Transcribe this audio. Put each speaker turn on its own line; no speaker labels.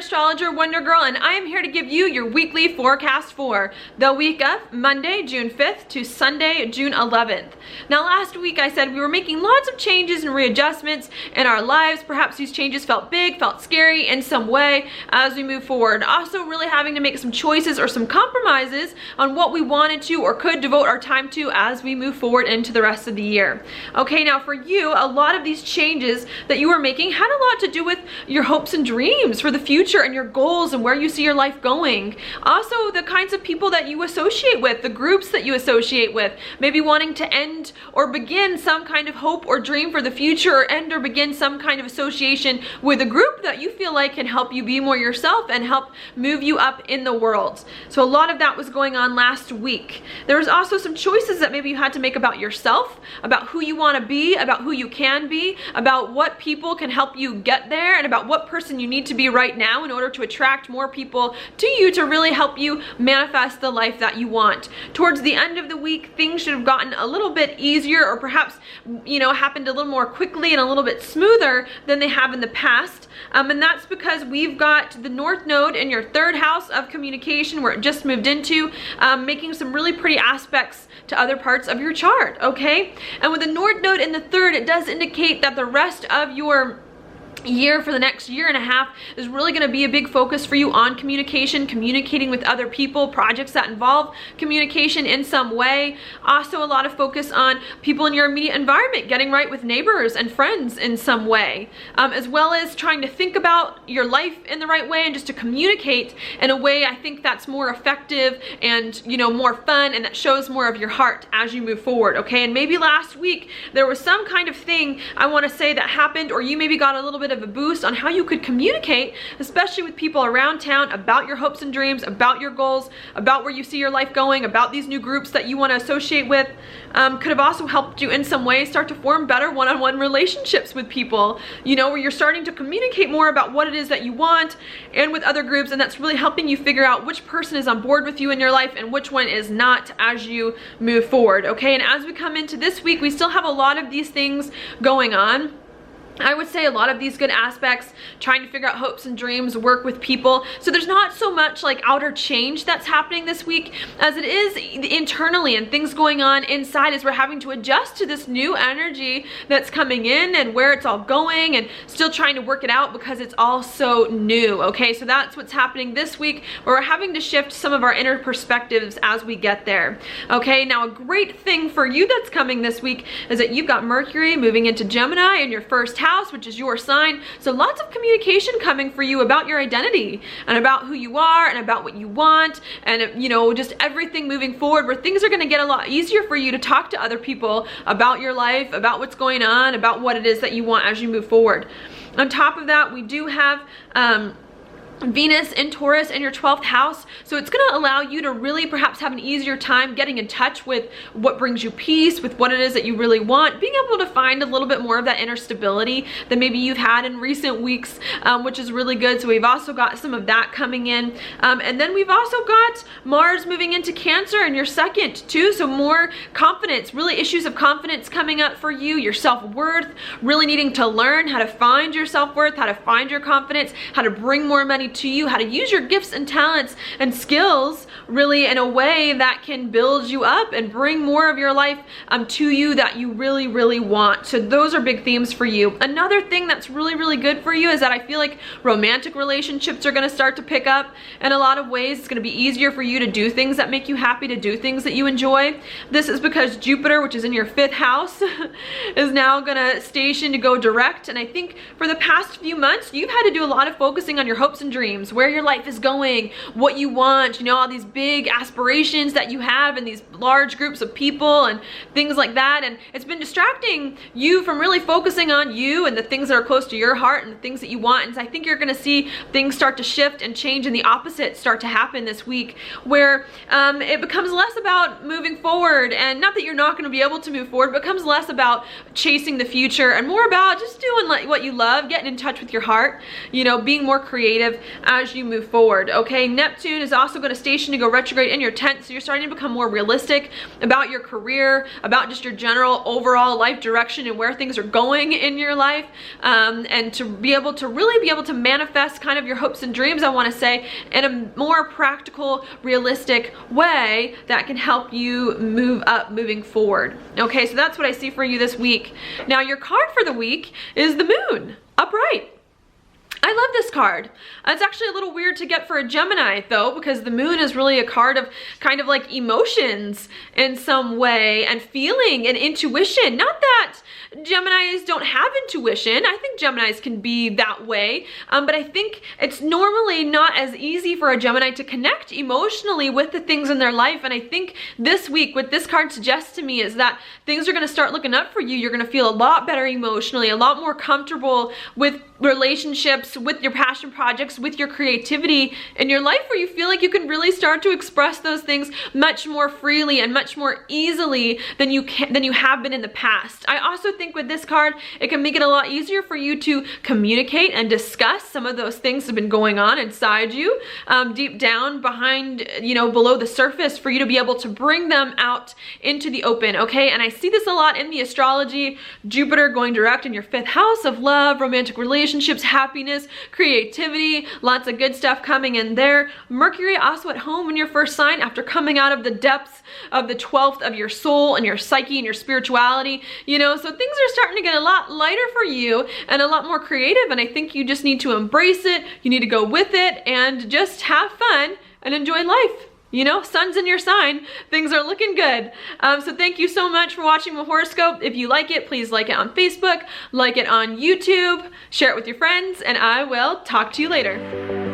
astrologer Wonder Girl, and I am here to give you your weekly forecast for the week of Monday, June 5th to Sunday, June 11th. Now last week I said we were making lots of changes and readjustments in our lives. Perhaps these changes felt big, felt scary in some way as we move forward. Also really having to make some choices or some compromises on what we wanted to or could devote our time to as we move forward into the rest of the year. Okay, now for you, a lot of these changes that you were making had a lot to do with your hopes and dreams for the future and your goals and where you see your life going. Also, the kinds of people that you associate with, the groups that you associate with, maybe wanting to end or begin some kind of hope or dream for the future, or end or begin some kind of association with a group that you feel like can help you be more yourself and help move you up in the world. So a lot of that was going on last week. There was also some choices that maybe you had to make about yourself, about who you want to be, about who you can be, about what people can help you get there, and about what person you need to be right now in order to attract more people to you to really help you manifest the life that you want. Towards the end of the week, things should have gotten a little bit easier, or perhaps, happened a little more quickly and a little bit smoother than they have in the past. And that's because we've got the North Node in your third house of communication, where it just moved into, making some really pretty aspects to other parts of your chart, okay? And with the North Node in the third, it does indicate that the rest of your year, for the next year and a half, is really going to be a big focus for you on communication, communicating with other people, projects that involve communication in some way. Also a lot of focus on people in your immediate environment, getting right with neighbors and friends in some way, as well as trying to think about your life in the right way and just to communicate in a way I think that's more effective and more fun, and that shows more of your heart as you move forward. Okay, and maybe last week there was some kind of thing I want to say that happened, or you maybe got a little bit of a boost on how you could communicate, especially with people around town, about your hopes and dreams, about your goals, about where you see your life going, about these new groups that you want to associate with. Could have also helped you in some way start to form better one-on-one relationships with people, where you're starting to communicate more about what it is that you want and with other groups, and that's really helping you figure out which person is on board with you in your life and which one is not as you move forward. Okay, and as we come into this week, we still have a lot of these things going on. I would say a lot of these good aspects, trying to figure out hopes and dreams, work with people. So there's not so much like outer change that's happening this week as it is internally, and things going on inside as we're having to adjust to this new energy that's coming in and where it's all going, and still trying to work it out because it's all so new. Okay, so that's what's happening this week, where we're having to shift some of our inner perspectives as we get there. Okay, now a great thing for you that's coming this week is that you've got Mercury moving into Gemini in your first house, which is your sign. So lots of communication coming for you about your identity and about who you are and about what you want, and just everything moving forward, where things are going to get a lot easier for you to talk to other people about your life, about what's going on, about what it is that you want as you move forward. On top of that, we do have Venus in Taurus in your 12th house. So it's going to allow you to really perhaps have an easier time getting in touch with what brings you peace, with what it is that you really want, being able to find a little bit more of that inner stability that maybe you've had in recent weeks, which is really good. So we've also got some of that coming in. And then we've also got Mars moving into Cancer in your second too. So more confidence, really issues of confidence coming up for you, your self-worth, really needing to learn how to find your self-worth, how to find your confidence, how to bring more money to you, how to use your gifts and talents and skills really in a way that can build you up and bring more of your life to you that you really, really want. So those are big themes for you. Another thing that's really, really good for you is that I feel like romantic relationships are going to start to pick up in a lot of ways. It's going to be easier for you to do things that make you happy, to do things that you enjoy. This is because Jupiter, which is in your 5th house, is now going to station to go direct. And I think for the past few months, you've had to do a lot of focusing on your hopes and dreams, where your life is going, what you want, all these big aspirations that you have and these large groups of people and things like that. And it's been distracting you from really focusing on you and the things that are close to your heart and the things that you want. And so I think you're going to see things start to shift and change, and the opposite start to happen this week, where it becomes less about moving forward, and not that you're not going to be able to move forward, but becomes less about chasing the future and more about just doing what you love, getting in touch with your heart, being more creative as you move forward, okay? Neptune is also going to station to go retrograde in your 10th, so you're starting to become more realistic about your career, about just your general overall life direction and where things are going in your life, and to be able to really be able to manifest kind of your hopes and dreams, I want to say, in a more practical, realistic way that can help you move up moving forward. Okay, so that's what I see for you this week. Now, your card for the week is the Moon, upright. I love this card. It's actually a little weird to get for a Gemini though, because the Moon is really a card of kind of like emotions in some way, and feeling and intuition. Not that Geminis don't have intuition. I think Geminis can be that way, but I think it's normally not as easy for a Gemini to connect emotionally with the things in their life. And I think this week, what this card suggests to me is that things are going to start looking up for you. You're going to feel a lot better emotionally, a lot more comfortable with relationships, with your passion projects, with your creativity in your life, where you feel like you can really start to express those things much more freely and much more easily than you have been in the past. I also think with this card, it can make it a lot easier for you to communicate and discuss some of those things that have been going on inside you, deep down behind, below the surface, for you to be able to bring them out into the open, okay? And I see this a lot in the astrology. Jupiter going direct in your 5th house of love, romantic relationships, happiness, creativity, lots of good stuff coming in there. Mercury also at home in your 1st sign after coming out of the depths of the 12th of your soul and your psyche and your spirituality, so things are starting to get a lot lighter for you and a lot more creative, and I think you just need to embrace it. You need to go with it and just have fun and enjoy life. Sun's in your sign, things are looking good. So thank you so much for watching my horoscope. If you like it, please like it on Facebook, like it on YouTube, share it with your friends, and I will talk to you later.